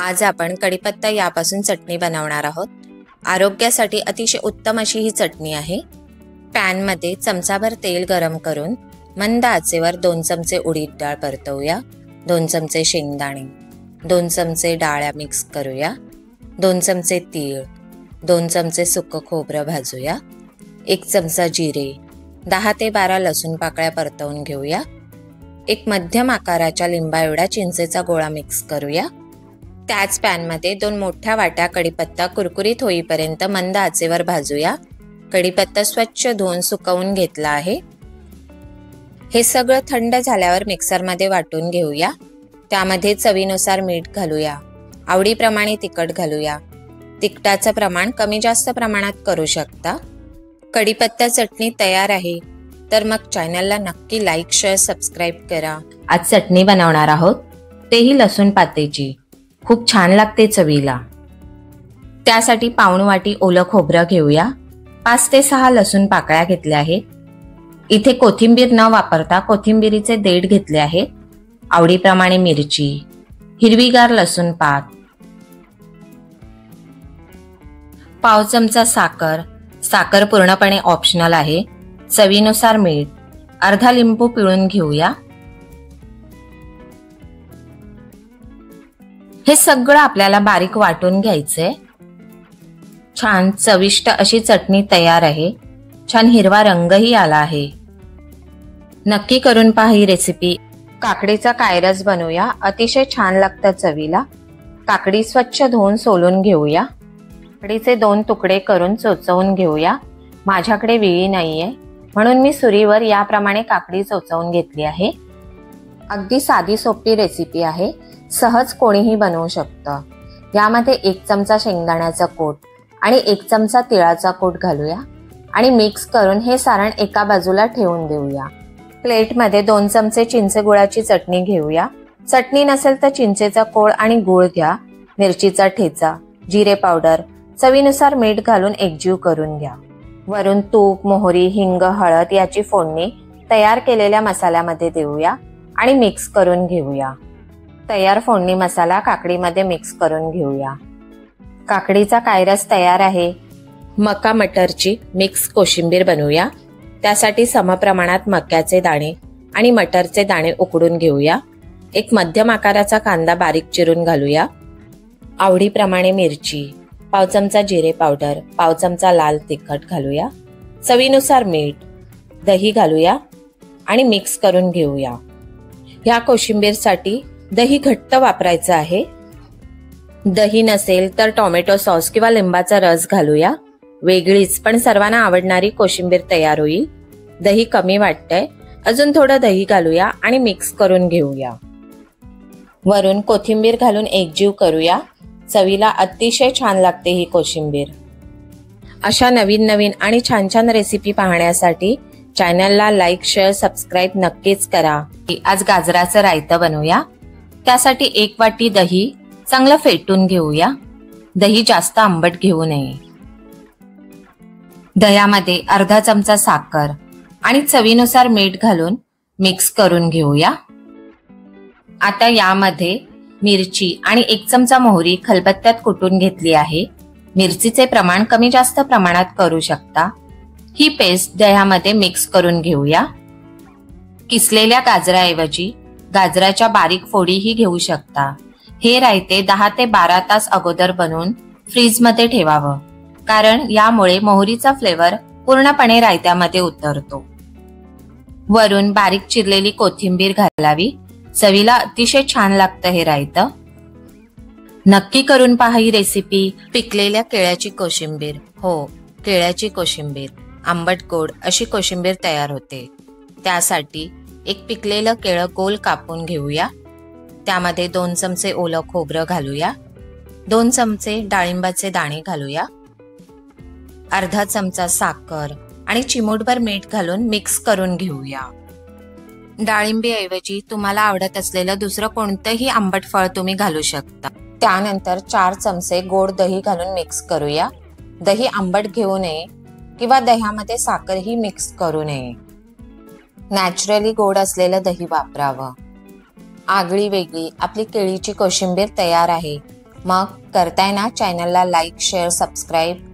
आज आपण कढीपत्ता यापासून चटणी बनवणार आहोत। आरोग्यासाठी अतिशय उत्तम अशी ही चटणी आहे। पॅन मध्ये चमचाभर तेल गरम करून मंद आचेवर 2 चमचे उडीद डाळ परतवूया, 2 चमचे शेंगदाणे, 2 चमचे डाळ मिक्स करूया, 2 चमचे तीळ, 2 चमचे सुकं खोबरं भाजूया, 1 चमचा जिरे, 10 ते 12 लसूण पाकळ्या परतवून घेऊया। एक मध्यम आकाराच्या लिंबा एवढा चिंचेचा गोळा मिक्स करूया। त्याच पॅन मध्ये 2 मोठ्या वाट्या कढीपत्ता कुरकुरीत होईपर्यंत मंद आचेवर भाजूया। कढीपत्ता स्वच्छ धुवून सुकवून घेतला आहे। हे सगळं थंड झाल्यावर मिक्सर मध्ये वाटून घेऊया। त्यामध्ये चवीनुसार मीठ घालूया, आवडीप्रमाणे तिखट घालूया। तिखटाचं प्रमाण कमी जास्त प्रमाणात करू शकता। कढीपत्ता चटणी तयार आहे, तर मग चॅनलला नक्की लाईक, शेअर, सबस्क्राइब करा। आज चटणी बनवणार आहोत, तेही लसूण पातेची। खूप छान लागते चवीला। त्यासाठी पाऊण वाटी ओलं खोबरं घेऊया। 5 ते 6 लसूण पाकळ्या घेतल्या आहेत। इथे कोथिंबीर न वापरता कोथिंबीरीचे देठ घेतले आहेत। आवडीप्रमाणे मिरची, हिरवीगार लसूण पात, पाव चमचा साखर। साखर पूर्णपणे ऑप्शनल आहे। चवीनुसार मीठ, अर्धा लिंबू पिळून घेऊया। हे सगळं आपल्याला बारीक वाटून घ्यायचंय। छान चविष्ट अशी चटणी तयार आहे। छान हिरवा रंगही आला आहे। नक्की करून पहा ही रेसिपी। काकडीचा कायरस बनवूया, अतिशय छान लागतं चवीला। काकडी स्वच्छ धुवून सोलून घेऊया। काकडीचे 2 तुकडे करून चोचवून घेऊया। माझ्याकडे विळी नाहीये, म्हणून मी सुरीवर याप्रमाणे काकडी चोचवून घेतली आहे। अगदी साधी सोपी रेसिपी आहे, सहज कोणीही बनवू शकतं। यामध्ये 1 चमचा शेंगदाण्याचा कूट आणि 1 चमचा तिळाचा कूट घालूया आणि मिक्स करून हे सारण एका बाजूला ठेवून देऊया। प्लेटमध्ये 2 चमचे चिंच गुळाची चटणी घेऊया। चटणी नसेल तर चिंचेचा कोळ आणि गूळ घ्या। मिरचीचा ठेचा, जिरे पावडर, चवीनुसार मीठ घालून एकजीव करून घ्या। वरून तूप, मोहरी, हिंग, हळद याची फोडणी तयार केलेल्या मसाल्यामध्ये देऊया आणि मिक्स करून घेऊया। तयार फोडणी मसाला काकडीमध्ये मिक्स करून घेऊया। काकडीचा कायरस तयार आहे। मका मटरची मिक्स कोशिंबीर बनवूया। त्यासाठी समप्रमाणात मक्याचे दाणे आणि मटरचे दाणे उकडून घेऊया। एक मध्यम आकाराचा कांदा बारीक चिरून घालूया। आवडीप्रमाणे मिरची, पाव चमचा जिरे पावडर, पाव चमचा लाल तिखट घालूया। चवीनुसार मीठ, दही घालूया आणि मिक्स करून घेऊया। ह्या कोशिंबीरसाठी दही घट्ट वापरायचं आहे। दही नसेल तर टोमॅटो सॉस किंवा लिंबाचा रस घालूया। वेगळीच पण सर्वांना आवडणारी कोशिंबीर तयार होईल। दही कमी वाटतंय, अजून थोडं दही घालूया आणि मिक्स करून घेऊया। वरून कोथिंबीर घालून एकजीव करूया। चवीला अतिशय छान लागते ही कोशिंबीर। अशा नवीन नवीन आणि छान छान रेसिपी पाहण्यासाठी चॅनलला लाईक, शेअर, सबस्क्राइब नक्कीच करा। आज गाजराचं रायतं बनवूया। त्यासाठी 1 वाटी दही चांगलं फेटून घेऊया। दही जास्त आंबट घेऊ नये। दह्यामध्ये अर्धा चमचा साखर आणि चवीनुसार मीठ घालून मिक्स करून घेऊया। आता यामध्ये मिरची आणि 1 चमचा मोहरी खलबत्त्यात कुटून घेतली आहे। मिरचीचे प्रमाण कमी जास्त प्रमाणात करू शकता। ही पेस्ट दह्यामध्ये मिक्स करून घेऊया। किसलेल्या गाजराऐवजी गाजराच्या बारीक फोडीही घेऊ शकता। हे रायते 10 ते 12 तास अगोदर बनवून फ्रीज मध्ये ठेवावं, कारण यामुळे मोहरीचा फ्लेवर पूर्णपणे रायत्यामध्ये उतरतो। वरून बारीक चिरलेली कोथिंबीर घालावी। चवीला अतिशय छान लागतं हे रायतं। नक्की करून पहा ही रेसिपी। पिकलेल्या केळ्याची कोशिंबीर, हो केळ्याची कोशिंबीर, आंबट गोड अशी कोशिंबीर तयार होते। त्यासाठी एक पिकलेलं केळं गोल कापून घेऊया। त्यामध्ये 2 चमचे ओलं खोबरं घालूया। 2 चमचे डाळिंबाचे दाणे घालूया। अर्धा चमचा साखर आणि चिमूटभर मीठ घालून मिक्स करून घेऊया। डाळिंबीऐवजी तुम्हाला आवडत असलेलं दुसरं कोणतंही आंबट फळ तुम्ही घालू शकता। त्यानंतर 4 चमचे गोड दही घालून मिक्स करूया। दही आंबट घेऊ नये किंवा दह्यामध्ये साखरही मिक्स करू नये। नॅचरली गोड असलेलं दही वापरावं। आगळी वेगळी आपली केळीची कोशिंबीर तयार आहे। मग करताय ना चॅनलला लाईक, शेअर, सबस्क्राईब.